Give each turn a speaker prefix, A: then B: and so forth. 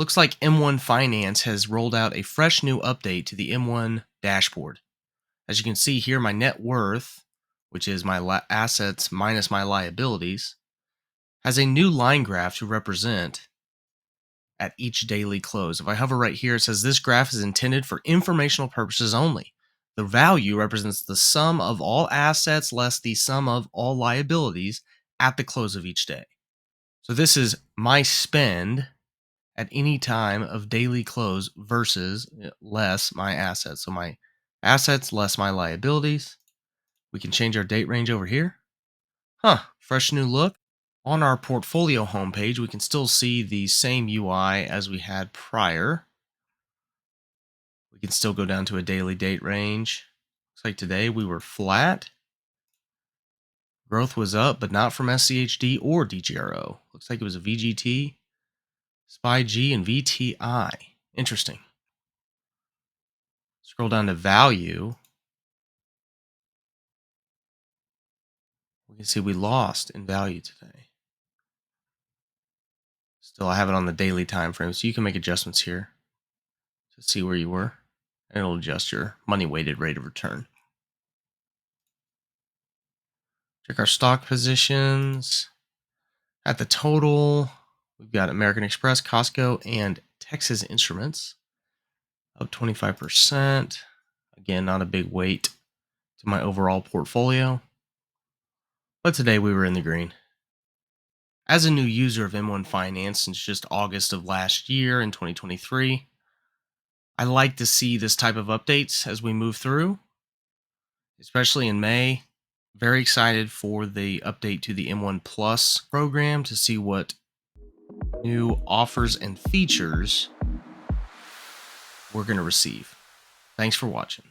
A: Looks like M1 Finance has rolled out a fresh new update to the M1 dashboard. As you can see here, my net worth, which is my assets minus my liabilities, has a new line graph to represent at each daily close. If I hover right here, it says this graph is intended for informational purposes only. The value represents the sum of all assets less the sum of all liabilities at the close of each day. So this is my spend at any time of daily close versus less my assets. So my assets less my liabilities. We can change our date range over here. Fresh new look. On our portfolio homepage, we can still see the same UI as we had prior. We can still go down to a daily date range. Looks like today we were flat. Growth was up, but not from SCHD or DGRO. Looks like it was a VGT, SPY-G, and VTI. Interesting. Scroll down to value. We can see we lost in value today. Still, I have it on the daily time frame, so you can make adjustments here to see where you were. And it'll adjust your money-weighted rate of return. Check our stock positions. At the total, we've got American Express, Costco, and Texas Instruments up 25%. Again, not a big weight to my overall portfolio. But today we were in the green. As a new user of M1 Finance since just August of last year in 2023, I like to see this type of updates as we move through, especially in May. Very excited for the update to the M1 Plus program to see what new offers and features we're going to receive. Thanks for watching.